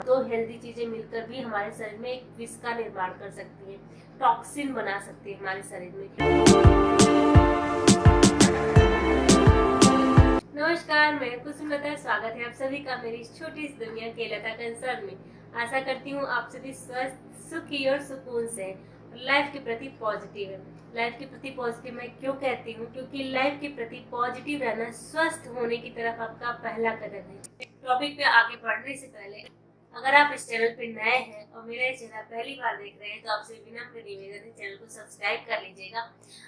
दो हेल्दी चीजें मिलकर भी हमारे शरीर में एक विष का निर्माण कर सकती है, टॉक्सिन बना सकती है हमारे शरीर में। नमस्कार, मैं कुसुमलता, स्वागत है आप सभी का मेरी इस छोटी सी दुनिया के लता कंसर्न में। आशा करती हूँ आप सभी स्वस्थ, सुखी और सुकून से लाइफ के प्रति पॉजिटिव है। लाइफ के प्रति पॉजिटिव मैं क्यों कहती हूँ, क्योंकि लाइफ के प्रति पॉजिटिव रहना स्वस्थ होने की तरफ आपका पहला कदम है। टॉपिक पे आगे बढ़ने से पहले अगर आप इस चैनल पे नए हैं और मेरा चैनल पहली बार देख रहे हैं तो आपसे विनम्र निवेदन है, चैनल को सब्सक्राइब कर लीजिएगा,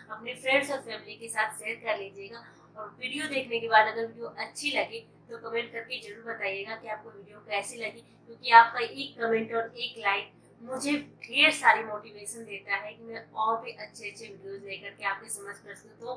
अपने फ्रेंड्स और फैमिली के साथ शेयर कर लीजिएगा। और वीडियो देखने के बाद अगर वीडियो अच्छी लगे तो कमेंट करके जरूर बताइएगा कि आपको वीडियो कैसी लगी, क्योंकि आपका एक कमेंट और एक लाइक मुझे ढेर सारी मोटिवेशन देता है कि मैं और भी अच्छे अच्छे वीडियोस लेकर के आपके समझ कर सकूं। तो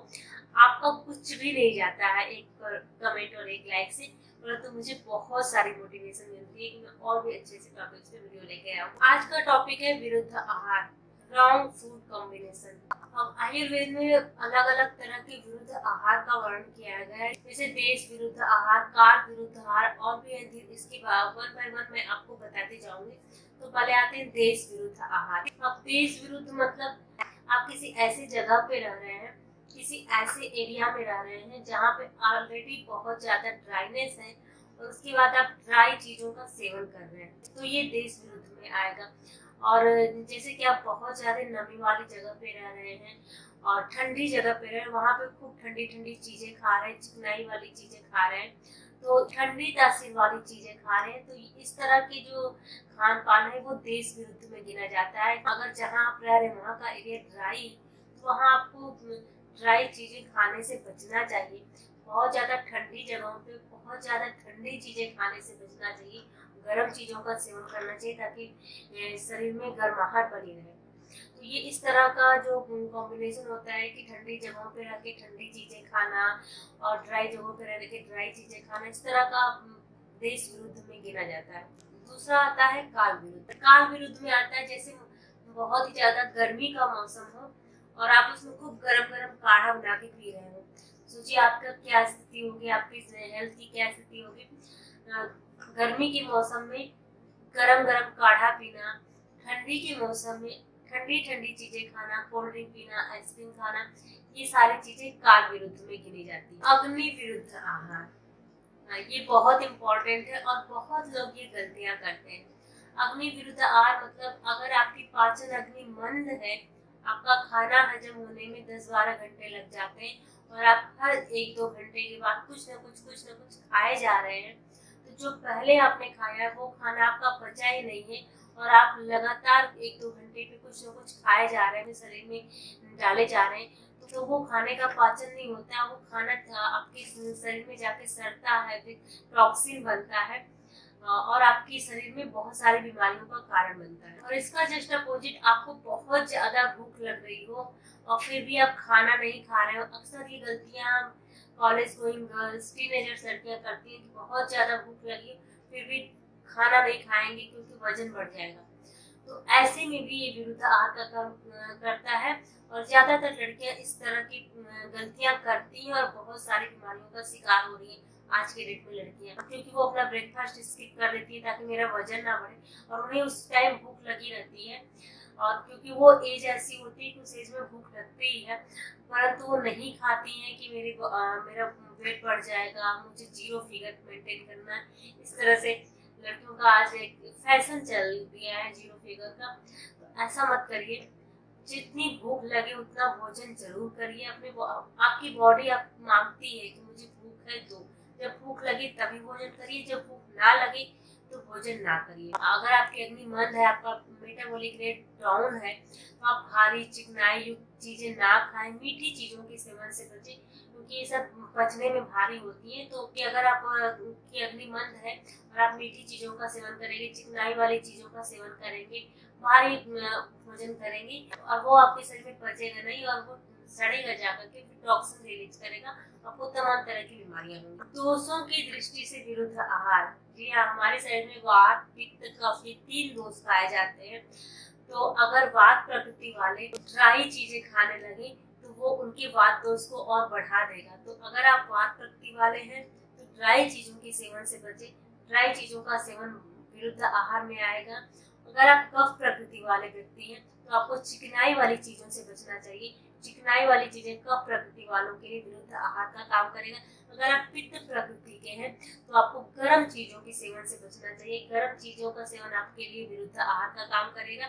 आपका कुछ भी नहीं जाता है एक कमेंट और एक लाइक से, परंतु मुझे बहुत सारी मोटिवेशन मिलती है कि मैं और भी अच्छे अच्छे टॉपिक्स पे वीडियो लेके आऊँ। आज का टॉपिक है विरुद्ध आहार, रॉन्ग फूड कॉम्बिनेशन। अब आयुर्वेद में अलग अलग तरह के विरुद्ध आहार का वर्णन किया गया है, जैसे देश विरुद्ध आहार, काल विरुद्ध आहार और भी इसके वन बाय वन मैं आपको बताते जाऊंगी। तो पहले आते हैं देश विरुद्ध आहार। अब देश विरुद्ध मतलब आप किसी ऐसी जगह पे रह रहे हैं, किसी ऐसे एरिया में रह रहे हैं जहाँ पे ऑलरेडी बहुत ज्यादा ड्राइनेस है और उसके बाद आप ड्राई चीजों का सेवन कर रहे हैं, तो ये देश विरुद्ध में आएगा। और जैसे कि आप बहुत ज्यादा नमी वाली जगह पे रह रहे हैं और ठंडी जगह पे रह रहे हैं, वहां पे खूब ठंडी ठंडी चीजें खा रहे हैं, चिकनाई वाली चीजें खा रहे हैं, तो ठंडी तासीर वाली चीजें खा रहे हैं, तो इस तरह की जो खान पान है वो देश विरुद्ध में गिना जाता है। अगर जहाँ आप रह रहे हैं वहाँ का एरिया ड्राई, तो वहाँ आपको ड्राई चीजें खाने से बचना चाहिए। बहुत ज्यादा ठंडी जगहों पे बहुत ज्यादा ठंडी चीजें खाने से बचना चाहिए, गर्म चीजों का सेवन करना चाहिए ताकि शरीर में गर्माहट बनी रहे। तो ये इस तरह का जो कॉम्बिनेशन होता है कि ठंडी जगहों पे रह के ठंडी चीजें खाना और ड्राई जगहों पे रह के ड्राई चीजें खाना, इस तरह का देश विरुद्ध में गिना जाता है। दूसरा आता है काल विरुद्ध। काल विरुद्ध में आता है जैसे बहुत ही ज्यादा गर्मी का मौसम हो और आप उसमें खूब गरम गरम काढ़ा बना के पी रहे हो। सोचिए आपका क्या स्थिति होगी, आपकी हेल्थ की क्या स्थिति होगी। गर्मी के मौसम में गरम गरम काढ़ा पीना, ठंडी के मौसम में ठंडी ठंडी चीजें खाना, कोल्ड ड्रिंक पीना, आइसक्रीम खाना, ये सारी चीजें काल विरुद्ध में गिनी जाती है। अग्नि विरुद्ध आहार, ये बहुत इम्पोर्टेंट है और बहुत लोग ये गलतियां करते हैं। अग्नि विरुद्ध आहार मतलब अगर आपकी पाचन अग्नि मंद है, आपका खाना हजम होने में 10-12 घंटे लग जाते हैं और आप हर 1-2 घंटे के बाद कुछ न कुछ खाए जा रहे हैं, तो जो पहले आपने खाया है वो खाना आपका पचा ही नहीं है और आप लगातार 1-2 घंटे पे कुछ न कुछ खाए जा रहे हैं, शरीर में डाले जा रहे हैं, तो वो खाने का पाचन नहीं होता, वो खाना आपके शरीर में जाके सड़ता है, फिर टॉक्सिन बनता है और आपके शरीर में बहुत सारी बीमारियों का कारण बनता है। और इसका जस्ट अपोजिट, आपको बहुत ज्यादा भूख लग रही हो और फिर भी आप खाना नहीं खा रहे हो। अक्सर ये गलतियां कॉलेज गोइंग गर्ल्स, टीनेजर्स लड़कियां करती हैं कि बहुत ज्यादा भूख लगी फिर भी खाना नहीं खाएंगे क्योंकि वजन बढ़ जाएगा। तो ऐसे में भी ये विरुद्ध आहार का काम करता है और ज्यादातर लड़कियां इस तरह की गलतियां करती हैं और बहुत सारी बीमारियों का शिकार हो रही है आज के डेट में लड़कियां, क्योंकि वो अपना ब्रेकफास्ट स्किप कर देती है ताकि मेरा वजन ना बढ़े और उन्हें उस टाइम भूख लगी रहती है और क्योंकि वो एज ऐसी होती है कि उस एज में भूख लगती ही है, परंतु वो नहीं खाती हैं कि मेरा वेट बढ़ जाएगा, मुझे 0 फिगर मेंटेन करना है। इस तरह से लड़कियों का आज एक फैशन चल दिया है 0 फिगर का, तो ऐसा मत करिए। जितनी भूख लगे उतना भोजन जरूर करिए। आपकी बॉडी आप मांगती है कि मुझे भूख है, तो जब भूख लगे तभी भोजन करिए, जब भूख ना लगे तो भोजन ना करिए। अगर आपकी अग्नि मंद है, आपका मेटाबॉलिक रेट डाउन है, तो आप भारी चिकनाई युक्त चीजें ना खाएं, मीठी चीजों के सेवन से बचें क्योंकि ये सब पचने में भारी होती है। तो कि अगर आप की अग्नि मंद है और आप मीठी चीजों का सेवन करेंगे, चिकनाई वाली चीजों का सेवन करेंगे, भारी भोजन करेंगे और वो आपके शरीर में पचेगा नहीं और वो सड़ेगा जाकर के फिर टॉक्सिन रिलीज करेगा, आपको तमाम तरह की बीमारियां होंगी। दोषों की दृष्टि से विरुद्ध आहार, जी हाँ, हमारे शरीर में वात, पित्त, कफ, 3 दोष पाए जाते हैं। तो अगर वात प्रकृति वाले ड्राई चीजें खाने लगे तो वो उनके वात दोष को और बढ़ा देगा। तो अगर आप वात प्रकृति वाले हैं तो ड्राई चीजों के सेवन से बचे। ड्राई चीजों का सेवन विरुद्ध आहार में आएगा। अगर आप कफ प्रकृति वाले व्यक्ति हैं तो आपको चिकनाई वाली चीजों से बचना चाहिए। चिकनाई वाली चीजें कफ प्रकृति वालों के लिए विरुद्ध आहार का काम करेगा। अगर आप पित्त प्रकृति के हैं तो आपको गर्म चीजों के सेवन से बचना चाहिए। गर्म चीजों का सेवन आपके लिए विरुद्ध आहार का काम करेगा।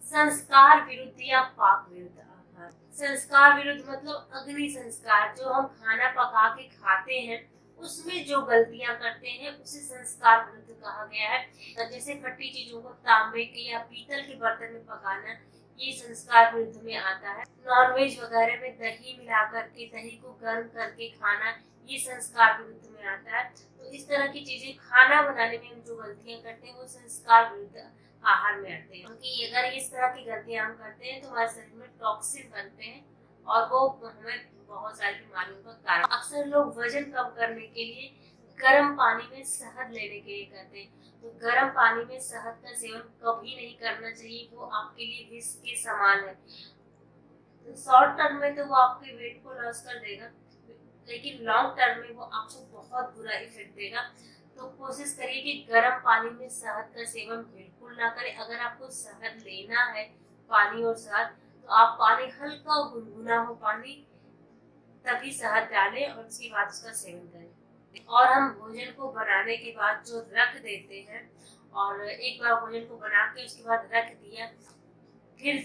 संस्कार विरुद्ध या पाक विरुद्ध आहार। संस्कार विरुद्ध मतलब अग्नि संस्कार, जो हम खाना पका के खाते हैं उसमें जो गलतियां करते हैं उसे संस्कार विरुद्ध कहा गया है। जैसे खट्टी चीजों को तांबे के या पीतल के बर्तन में पकाना, ये संस्कार विरुद्ध में आता है। नॉनवेज वगैरह में दही मिलाकर के, दही को गर्म करके खाना, ये संस्कार विरुद्ध में आता है। तो इस तरह की चीजें खाना बनाने में हम जो गलतियां करते हैं वो संस्कार विरुद्ध आहार में आते हैं। क्योंकि अगर इस तरह की गलतियां हम करते हैं तो हमारे शरीर में टॉक्सिन बनते हैं और वो हमें बहुत सारी बीमारियों का कारण। अक्सर लोग वजन कम करने के लिए गर्म पानी में शहद लेने के लिए कहते हैं। तो गर्म पानी में शहद का सेवन कभी नहीं करना चाहिए, वो आपके लिए विष के समान है। तो शॉर्ट टर्म में तो वो आपके वेट को लॉस कर देगा, लेकिन लॉन्ग टर्म में वो आपको बहुत बुरा इफेक्ट देगा। तो कोशिश करिए कि गर्म पानी में शहद का सेवन बिल्कुल ना करें। अगर आपको शहद लेना है, पानी और शहद, तो आप पानी हल्का गुनगुना हो पानी, तभी शहद डालें और उसके बाद उसका सेवन करें। और हम भोजन को बनाने के बाद जो रख देते हैं, और एक बार भोजन को बना के उसके बाद रख दिया, फिर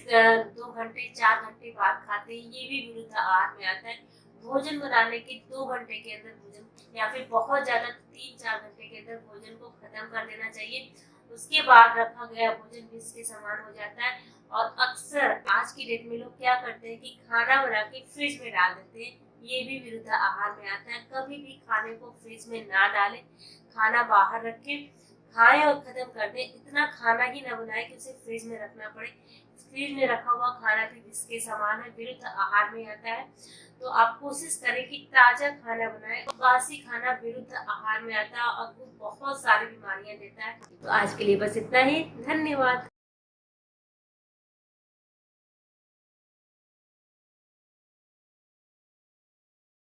2 घंटे 4 घंटे बाद खाते हैं, ये भी विरुद्ध आहार में आता है। भोजन बनाने के 2 घंटे के अंदर भोजन, या फिर बहुत ज्यादा 3-4 घंटे के अंदर भोजन को खत्म कर देना चाहिए। उसके बाद रखा गया भोजन विष के समान हो जाता है। और अक्सर आज की डेट में लोग क्या करते हैं कि खाना बना के फ्रिज में डाल देते हैं, ये भी विरुद्ध आहार में आता है। कभी भी खाने को फ्रिज में ना डालें, खाना बाहर रखें, खाएं और खत्म कर दें। इतना खाना ही ना बनाएं कि उसे फ्रिज में रखना पड़े। फ्रिज में रखा हुआ खाना भी इसके समान है, विरुद्ध आहार में आता है। तो आप कोशिश करें कि ताजा खाना बनाएं। बासी खाना विरुद्ध आहार में आता है और वो बहुत सारी बीमारियां देता है। तो आज के लिए बस इतना ही। धन्यवाद।